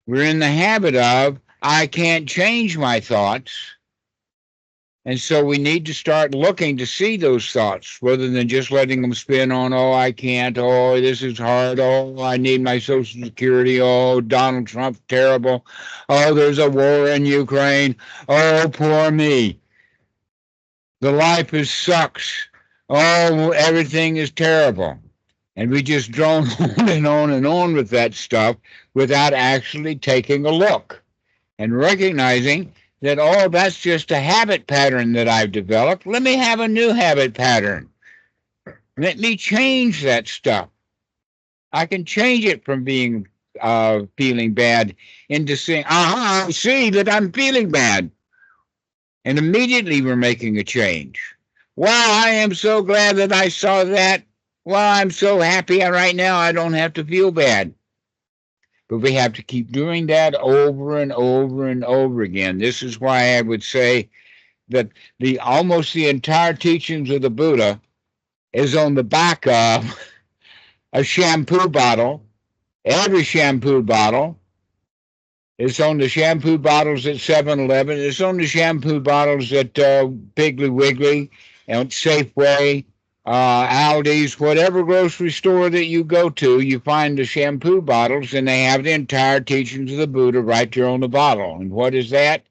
We're in the habit of, I can't change my thoughts. And so we need to start looking to see those thoughts rather than just letting them spin on, oh, I can't, oh, this is hard, oh, I need my Social Security, oh, Donald Trump's terrible, oh, there's a war in Ukraine, oh, poor me. The life sucks. Oh, everything is terrible. And we just drone on and on with that stuff without actually taking a look and recognizing that, oh, that's just a habit pattern that I've developed. Let me have a new habit pattern. Let me change that stuff. I can change it from being feeling bad into saying, aha, I see that I'm feeling bad. And immediately we're making a change. Wow, I am so glad that I saw that. Well, I'm so happy right now I don't have to feel bad. But we have to keep doing that over and over and over again. This is why I would say that almost the entire teachings of the Buddha is on the back of a shampoo bottle. Every shampoo bottle. It's on the shampoo bottles at 7-Eleven. It's on the shampoo bottles at Piggly Wiggly and Safeway, Aldi's, whatever grocery store that you go to, you find the shampoo bottles, and they have the entire teachings of the Buddha right there on the bottle. And what is that?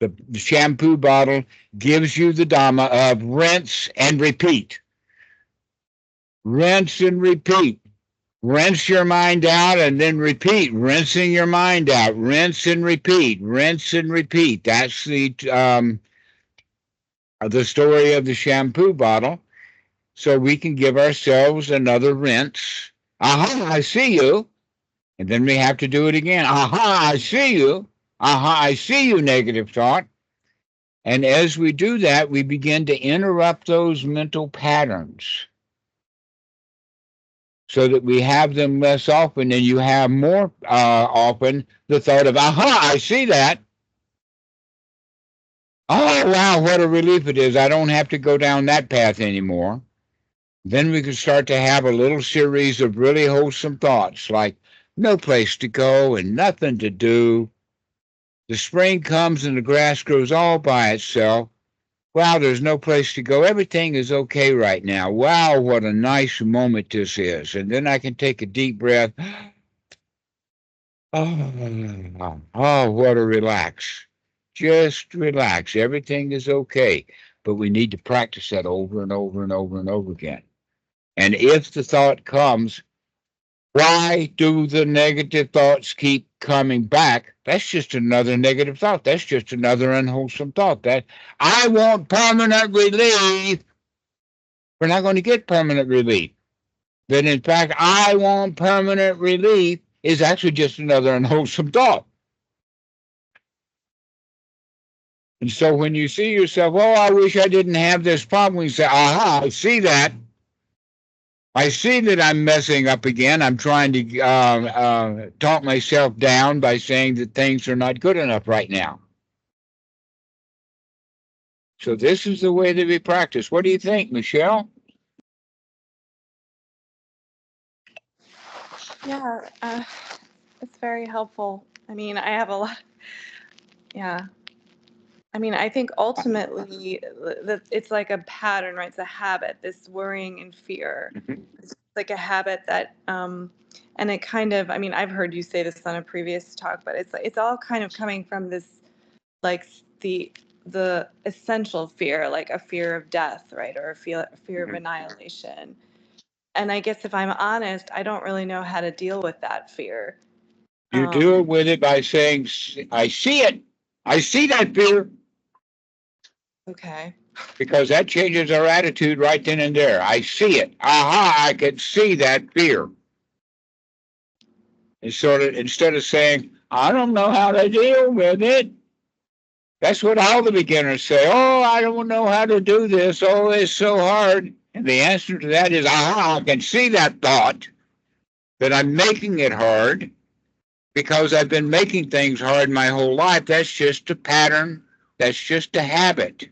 The shampoo bottle gives you the Dhamma of rinse and repeat. Rinse and repeat. Rinse your mind out and then repeat, rinsing your mind out, rinse and repeat, rinse and repeat. That's the story of the shampoo bottle. So we can give ourselves another rinse. Aha, I see you. And then we have to do it again. Aha, I see you. Aha, I see you, negative thought. And as we do that, we begin to interrupt those mental patterns so that we have them less often, and you have more often the thought of, aha, I see that. Oh, wow, what a relief it is. I don't have to go down that path anymore. Then we can start to have a little series of really wholesome thoughts like no place to go and nothing to do. The spring comes and the grass grows all by itself. Wow, there's no place to go. Everything is okay right now. Wow, what a nice moment this is. And then I can take a deep breath. Oh, what a relax. Just relax. Everything is okay. But we need to practice that over and over and over and over again. And if the thought comes, why do the negative thoughts keep coming back? That's just another negative thought. That's just another unwholesome thought. That I want permanent relief. We're not going to get permanent relief. That in fact, I want permanent relief is actually just another unwholesome thought. And so when you see yourself, oh, I wish I didn't have this problem, you say, aha, I see that. I see that I'm messing up again. I'm trying to talk myself down by saying that things are not good enough right now. So this is the way that we practice. What do you think, Michelle? Yeah, it's very helpful. I mean, I have a lot. Yeah. I mean, I think ultimately it's like a pattern, right? It's a habit, this worrying and fear. It's like a habit that, and it kind of, I mean, I've heard you say this on a previous talk, but it's all kind of coming from this, like the essential fear, like a fear of death, right? Or a fear of annihilation. And I guess if I'm honest, I don't really know how to deal with that fear. You deal with it by saying, I see it. I see that fear. Okay. Because that changes our attitude right then and there. I see it. Aha, I can see that fear. And sort of, instead of saying, I don't know how to deal with it. That's what all the beginners say. Oh, I don't know how to do this. Oh, it's so hard. And the answer to that is, aha, I can see that thought, that I'm making it hard because I've been making things hard my whole life. That's just a pattern. That's just a habit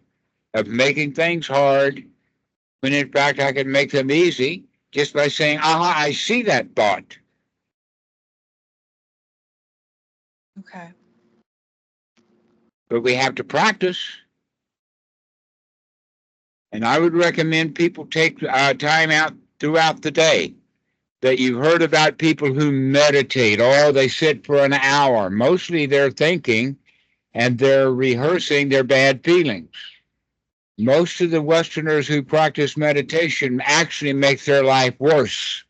of making things hard when in fact I can make them easy just by saying, aha, I see that thought. Okay. But we have to practice. And I would recommend people take time out throughout the day. That you've heard about people who meditate. Oh, they sit for an hour. Mostly they're thinking and they're rehearsing their bad feelings. Most of the Westerners who practice meditation actually make their life worse.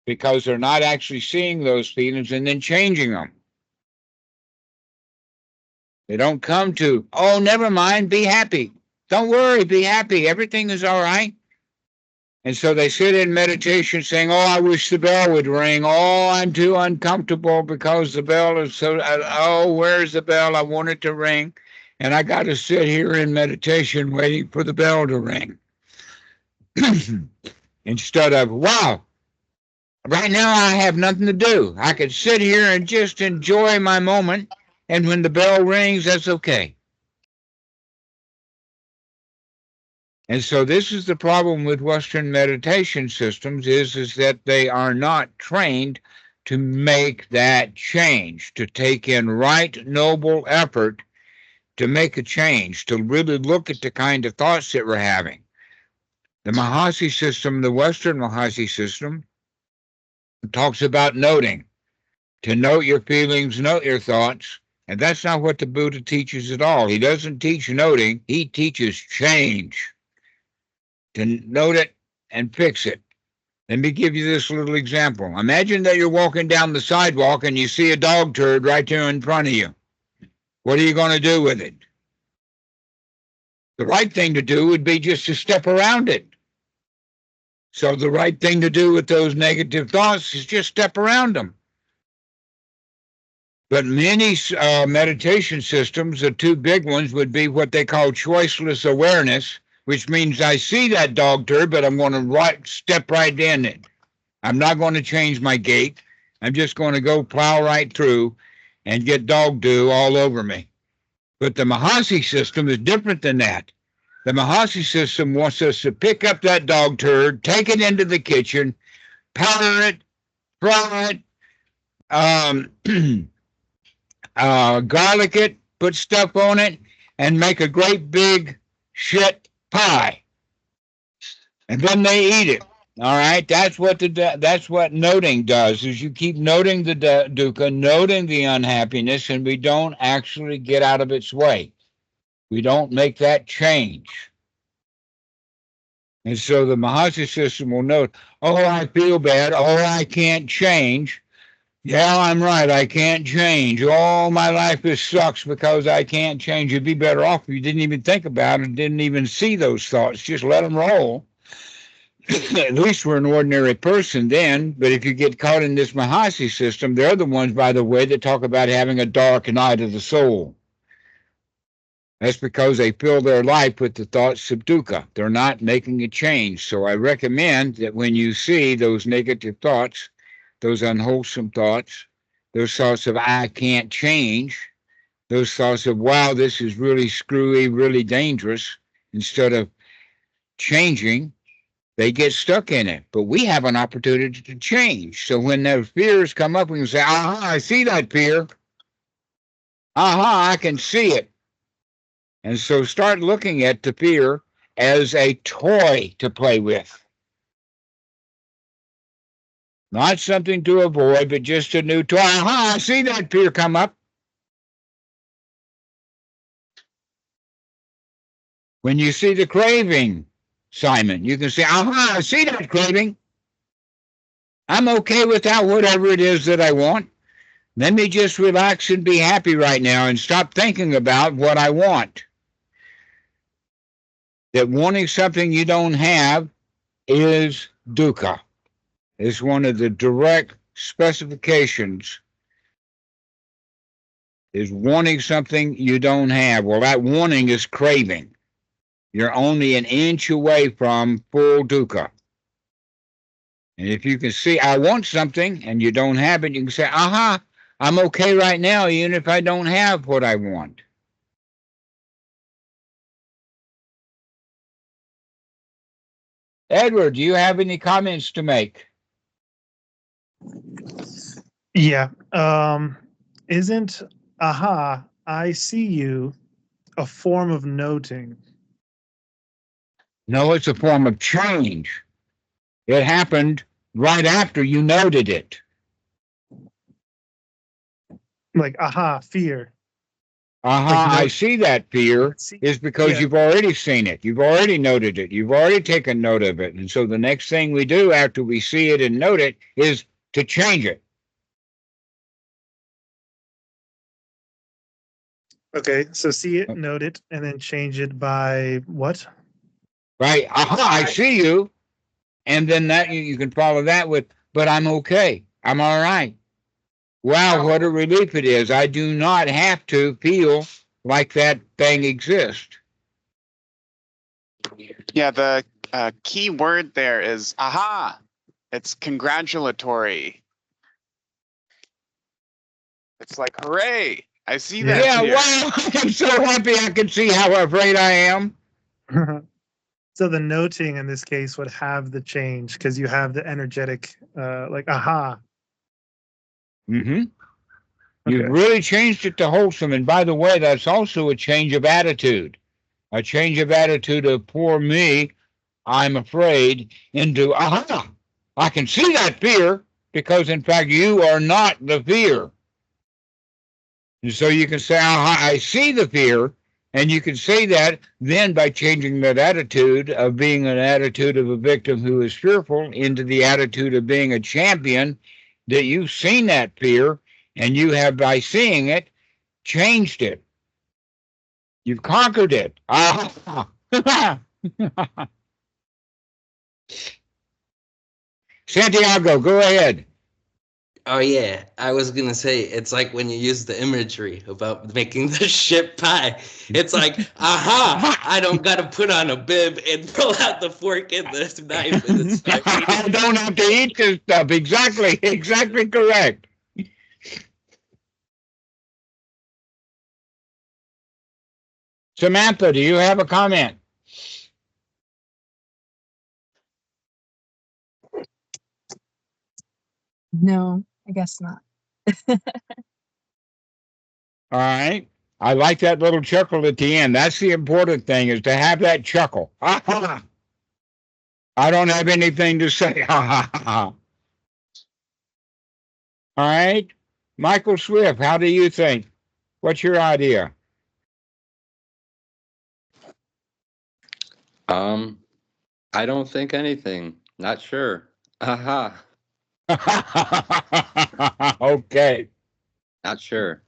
Because they're not actually seeing those feelings and then changing them. They don't come to, oh, never mind, be happy. Don't worry, be happy. Everything is all right. And so they sit in meditation saying, oh, I wish the bell would ring. Oh, I'm too uncomfortable because the bell is so, oh, where's the bell? I want it to ring. And I got to sit here in meditation waiting for the bell to ring. Instead of, wow, right now I have nothing to do. I could sit here and just enjoy my moment. And when the bell rings, that's okay. And so this is the problem with Western meditation systems is that they are not trained to make that change, to take in right, noble effort to make a change, to really look at the kind of thoughts that we're having. The Mahasi system, the Western Mahasi system, talks about noting, to note your feelings, note your thoughts. And that's not what the Buddha teaches at all. He doesn't teach noting, he teaches change. To note it and fix it. Let me give you this little example. Imagine that you're walking down the sidewalk and you see a dog turd right there in front of you. What are you going to do with it? The right thing to do would be just to step around it. So the right thing to do with those negative thoughts is just step around them. But many meditation systems, the two big ones would be what they call choiceless awareness, which means I see that dog turd, but I'm going to step right in it. I'm not going to change my gait. I'm just going to go plow right through and get dog dew all over me. But the Mahasi system is different than that. The Mahasi system wants us to pick up that dog turd, take it into the kitchen, powder it, fry it, garlic it, put stuff on it, and make a great big shit pie. And then they eat it. All right, that's what noting does. Is you keep noting the dukkha, noting the unhappiness, and we don't actually get out of its way. We don't make that change. And so the Mahasi system will note, oh, I feel bad. Oh, I can't change. Yeah, I'm right. I can't change. Oh, my life sucks because I can't change. You'd be better off if you didn't even think about it, didn't even see those thoughts. Just let them roll. At least we're an ordinary person then. But if you get caught in this Mahasi system, they're the ones, by the way, that talk about having a dark night of the soul. That's because they fill their life with the thoughts of dukkha. They're not making a change. So I recommend that when you see those negative thoughts, those unwholesome thoughts, those thoughts of I can't change, those thoughts of wow, this is really screwy, really dangerous, instead of changing, they get stuck in it. But we have an opportunity to change. So when those fears come up, we can say, aha, I see that fear. Aha, I can see it. And so start looking at the fear as a toy to play with. Not something to avoid, but just a new toy. Aha, I see that fear come up. When you see the craving, Simon, you can say, aha, I see that craving. I'm okay without whatever it is that I want. Let me just relax and be happy right now and stop thinking about what I want. That wanting something you don't have is dukkha. It's one of the direct specifications, is wanting something you don't have. Well, that wanting is craving. You're only an inch away from full dukkha. And if you can see, I want something, and you don't have it, you can say, aha, I'm okay right now, even if I don't have what I want. Edward, do you have any comments to make? Yeah. Isn't aha, I see you a form of noting? No, it's a form of change. It happened right after you noted it. Like aha, fear. Aha, Like I see that fear is because Yeah. you've already seen it. You've already noted it. You've already taken note of it. And so the next thing we do after we see it and note it is to change it. Okay, so see it, note it, and then change it by what? Right? Aha, I see you. And then that you can follow that with, but I'm okay. I'm all right. Wow, what a relief it is. I do not have to feel like that thing exists. Yeah, the key word there is aha. It's congratulatory. It's like, hooray, I see that Yeah, here. wow, I'm so happy I can see how afraid I am. So the noting in this case would have the change because you have the energetic, like aha. Mm-hmm. Okay. You've really changed it to wholesome. And by the way, that's also a change of attitude. A change of attitude of poor me, I'm afraid, into aha, I can see that fear because in fact you are not the fear. And so you can say, aha, I see the fear. And you can say that then by changing that attitude of being an attitude of a victim who is fearful into the attitude of being a champion, that you've seen that fear and you have, by seeing it, changed it. You've conquered it. Ah. Santiago, go ahead. Oh yeah, I was gonna say it's like when you use the imagery about making the shit pie. It's like, aha! I don't gotta put on a bib and pull out the fork and the knife and start eating. I don't have to eat this stuff. Exactly correct. Samantha, do you have a comment? No, I guess not. All right. I like that little chuckle at the end. That's the important thing, is to have that chuckle. I don't have anything to say. All right. Michael Swift, how do you think? What's your idea? I don't think anything. Not sure. Aha. Okay. Not sure.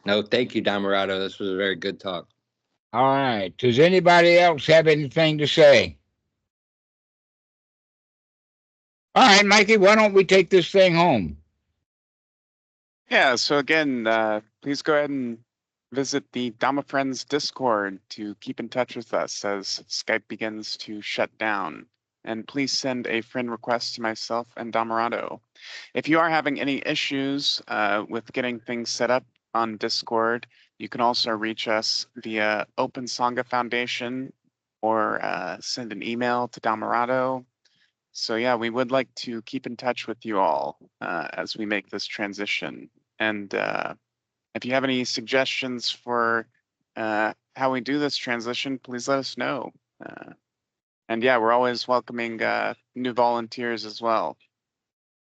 No, thank you, Dhammarato. This was a very good talk. All right. Does anybody else have anything to say? All right, Mikey, why don't we take this thing home? Yeah, so again, please go ahead and visit the Dhamma Friends Discord to keep in touch with us as Skype begins to shut down. And please send a friend request to myself and Dhammarato. If you are having any issues with getting things set up on Discord, you can also reach us via Open Sangha Foundation or send an email to Dhammarato. So yeah, we would like to keep in touch with you all as we make this transition. And if you have any suggestions for how we do this transition, please let us know. And yeah, we're always welcoming new volunteers as well.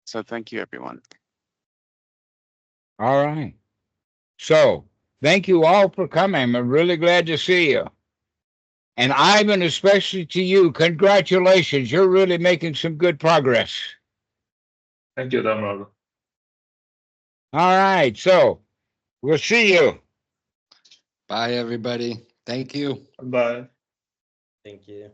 So thank you, everyone. All right. So thank you all for coming. I'm really glad to see you. And Ivan, especially to you, congratulations. You're really making some good progress. Thank you, Dhammarato. All right. So we'll see you. Bye, everybody. Thank you. Bye. Thank you.